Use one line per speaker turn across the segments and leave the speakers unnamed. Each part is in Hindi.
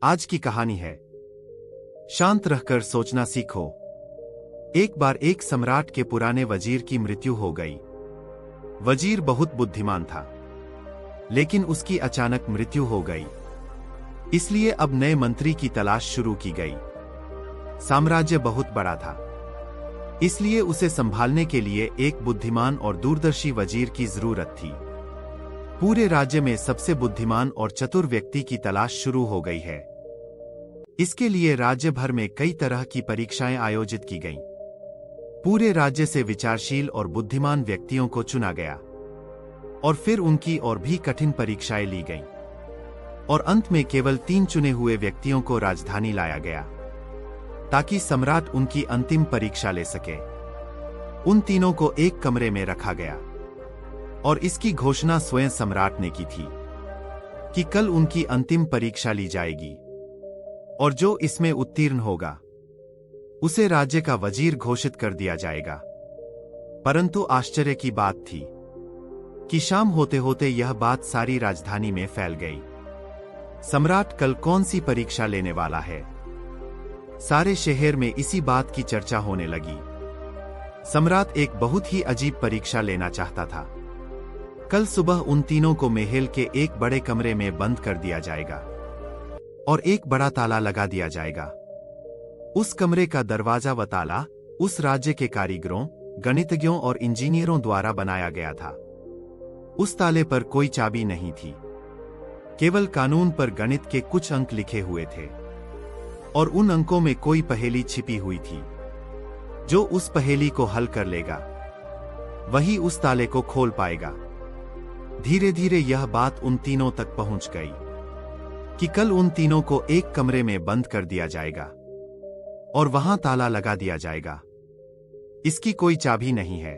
आज की कहानी है शांत रहकर सोचना सीखो। एक बार एक सम्राट के पुराने वजीर की मृत्यु हो गई। वजीर बहुत बुद्धिमान था, लेकिन उसकी अचानक मृत्यु हो गई। इसलिए अब नए मंत्री की तलाश शुरू की गई। साम्राज्य बहुत बड़ा था, इसलिए उसे संभालने के लिए एक बुद्धिमान और दूरदर्शी वजीर की जरूरत थी। पूरे राज्य में सबसे बुद्धिमान और चतुर व्यक्ति की तलाश शुरू हो गई है। इसके लिए राज्य भर में कई तरह की परीक्षाएं आयोजित की गईं। पूरे राज्य से विचारशील और बुद्धिमान व्यक्तियों को चुना गया और फिर उनकी और भी कठिन परीक्षाएं ली गईं। और अंत में केवल 3 चुने हुए व्यक्तियों को राजधानी लाया गया ताकि सम्राट उनकी अंतिम परीक्षा ले सके। उन तीनों को एक कमरे में रखा गया और इसकी घोषणा स्वयं सम्राट ने की थी कि कल उनकी अंतिम परीक्षा ली जाएगी और जो इसमें उत्तीर्ण होगा उसे राज्य का वजीर घोषित कर दिया जाएगा। परंतु आश्चर्य की बात थी कि शाम होते होते यह बात सारी राजधानी में फैल गई। सम्राट कल कौन सी परीक्षा लेने वाला है? सारे शहर में इसी बात की चर्चा होने लगी। सम्राट एक बहुत ही अजीब परीक्षा लेना चाहता था। कल सुबह उन तीनों को महल के एक बड़े कमरे में बंद कर दिया जाएगा और एक बड़ा ताला लगा दिया जाएगा। उस कमरे का दरवाजा व ताला उस राज्य के कारीगरों, गणितज्ञों और इंजीनियरों द्वारा बनाया गया था। उस ताले पर कोई चाबी नहीं थी, केवल कानून पर गणित के कुछ अंक लिखे हुए थे और उन अंकों में कोई पहेली छिपी हुई थी। जो उस पहेली को हल कर लेगा वही उस ताले को खोल पाएगा। धीरे धीरे यह बात उन तीनों तक पहुंच गई कि कल उन तीनों को एक कमरे में बंद कर दिया जाएगा और वहां ताला लगा दिया जाएगा। इसकी कोई चाबी नहीं है,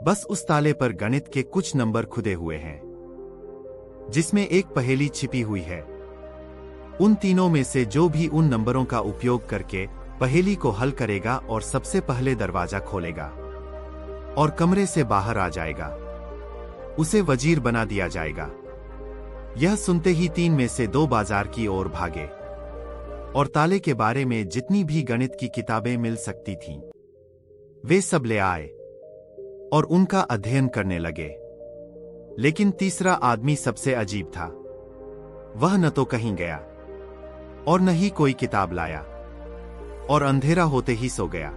बस उस ताले पर गणित के कुछ नंबर खुदे हुए हैं जिसमें एक पहेली छिपी हुई है। उन तीनों में से जो भी उन नंबरों का उपयोग करके पहेली को हल करेगा और सबसे पहले दरवाजा खोलेगा और कमरे से बाहर आ जाएगा, उसे वजीर बना दिया जाएगा। यह सुनते ही 3 में से 2 बाजार की ओर भागे और ताले के बारे में जितनी भी गणित की किताबें मिल सकती थीं, वे सब ले आए और उनका अध्ययन करने लगे। लेकिन तीसरा आदमी सबसे अजीब था। वह न तो कहीं गया और न ही कोई किताब लाया और अंधेरा होते ही सो गया।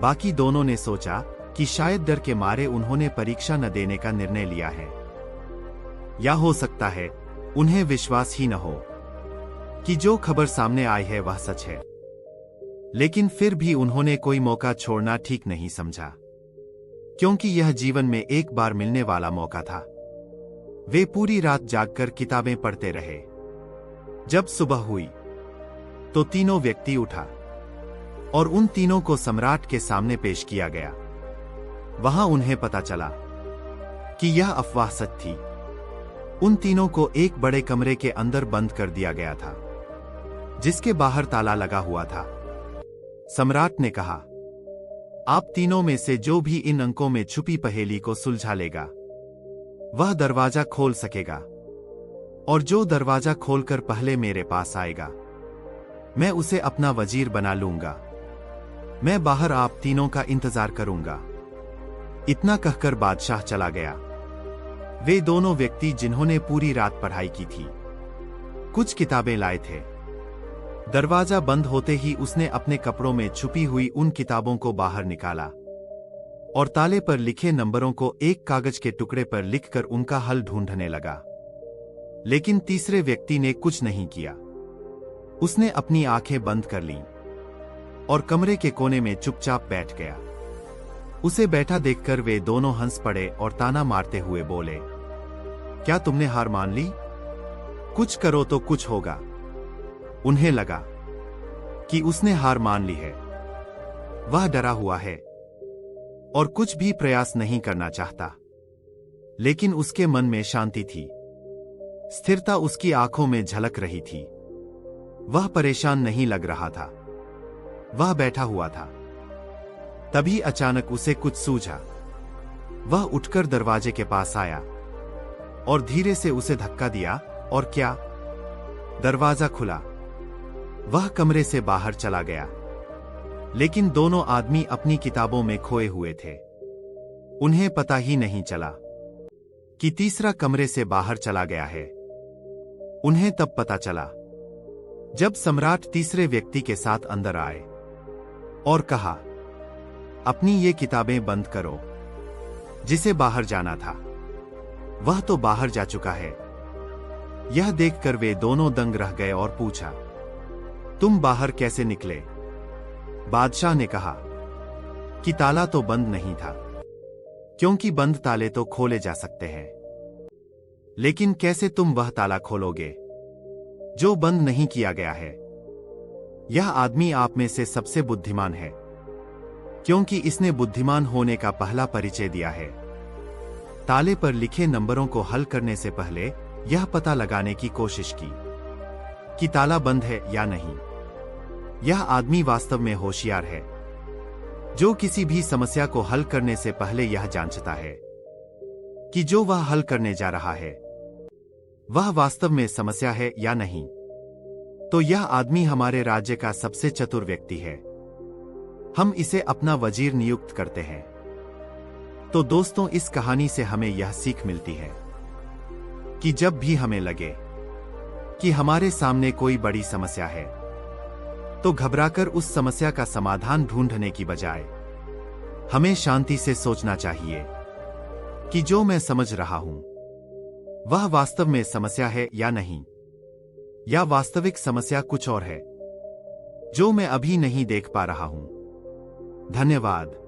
बाकी दोनों ने सोचा कि शायद डर के मारे उन्होंने परीक्षा न देने का निर्णय लिया है, या हो सकता है उन्हें विश्वास ही न हो कि जो खबर सामने आई है वह सच है। लेकिन फिर भी उन्होंने कोई मौका छोड़ना ठीक नहीं समझा, क्योंकि यह जीवन में एक बार मिलने वाला मौका था। वे पूरी रात जागकर किताबें पढ़ते रहे। जब सुबह हुई तो तीनों व्यक्ति उठा और उन तीनों को सम्राट के सामने पेश किया गया। वहां उन्हें पता चला कि यह अफवाह सच थी। उन तीनों को एक बड़े कमरे के अंदर बंद कर दिया गया था जिसके बाहर ताला लगा हुआ था। सम्राट ने कहा, आप तीनों में से जो भी इन अंकों में छुपी पहेली को सुलझा लेगा वह दरवाजा खोल सकेगा, और जो दरवाजा खोलकर पहले मेरे पास आएगा मैं उसे अपना वजीर बना लूंगा। मैं बाहर आप तीनों का इंतजार करूंगा। इतना कहकर बादशाह चला गया। वे दोनों व्यक्ति जिन्होंने पूरी रात पढ़ाई की थी कुछ किताबें लाए थे। दरवाजा बंद होते ही उसने अपने कपड़ों में छुपी हुई उन किताबों को बाहर निकाला और ताले पर लिखे नंबरों को एक कागज के टुकड़े पर लिखकर उनका हल ढूंढने लगा। लेकिन तीसरे व्यक्ति ने कुछ नहीं किया। उसने अपनी आंखें बंद कर लीं और कमरे के कोने में चुपचाप बैठ गया। उसे बैठा देखकर वे दोनों हंस पड़े और ताना मारते हुए बोले, क्या तुमने हार मान ली? कुछ करो तो कुछ होगा। उन्हें लगा कि उसने हार मान ली है। वह डरा हुआ है और कुछ भी प्रयास नहीं करना चाहता। लेकिन उसके मन में शांति थी, स्थिरता उसकी आंखों में झलक रही थी। वह परेशान नहीं लग रहा था, वह बैठा हुआ था। तभी अचानक उसे कुछ सूझा। वह उठकर दरवाजे के पास आया और धीरे से उसे धक्का दिया। और क्या? दरवाजा खुला। वह कमरे से बाहर चला गया, लेकिन दोनों आदमी अपनी किताबों में खोए हुए थे। उन्हें पता ही नहीं चला कि तीसरा कमरे से बाहर चला गया है। उन्हें तब पता चला जब सम्राट तीसरे व्यक्ति के साथ अंदर आए और कहा, अपनी ये किताबें बंद करो। जिसे बाहर जाना था वह तो बाहर जा चुका है। यह देखकर वे दोनों दंग रह गए और पूछा, तुम बाहर कैसे निकले? बादशाह ने कहा कि ताला तो बंद नहीं था, क्योंकि बंद ताले तो खोले जा सकते हैं। लेकिन कैसे तुम वह ताला खोलोगे जो बंद नहीं किया गया है? यह आदमी आप में से सबसे बुद्धिमान है, क्योंकि इसने बुद्धिमान होने का पहला परिचय दिया है। ताले पर लिखे नंबरों को हल करने से पहले यह पता लगाने की कोशिश की कि ताला बंद है या नहीं। यह आदमी वास्तव में होशियार है, जो किसी भी समस्या को हल करने से पहले यह जांचता है कि जो वह हल करने जा रहा है वह वास्तव में समस्या है या नहीं। तो यह आदमी हमारे राज्य का सबसे चतुर व्यक्ति है। हम इसे अपना वजीर नियुक्त करते हैं। तो दोस्तों, इस कहानी से हमें यह सीख मिलती है कि जब भी हमें लगे कि हमारे सामने कोई बड़ी समस्या है, तो घबराकर उस समस्या का समाधान ढूंढने की बजाय हमें शांति से सोचना चाहिए कि जो मैं समझ रहा हूं वह वास्तव में समस्या है या नहीं, या वास्तविक समस्या कुछ और है जो मैं अभी नहीं देख पा रहा हूं। धन्यवाद।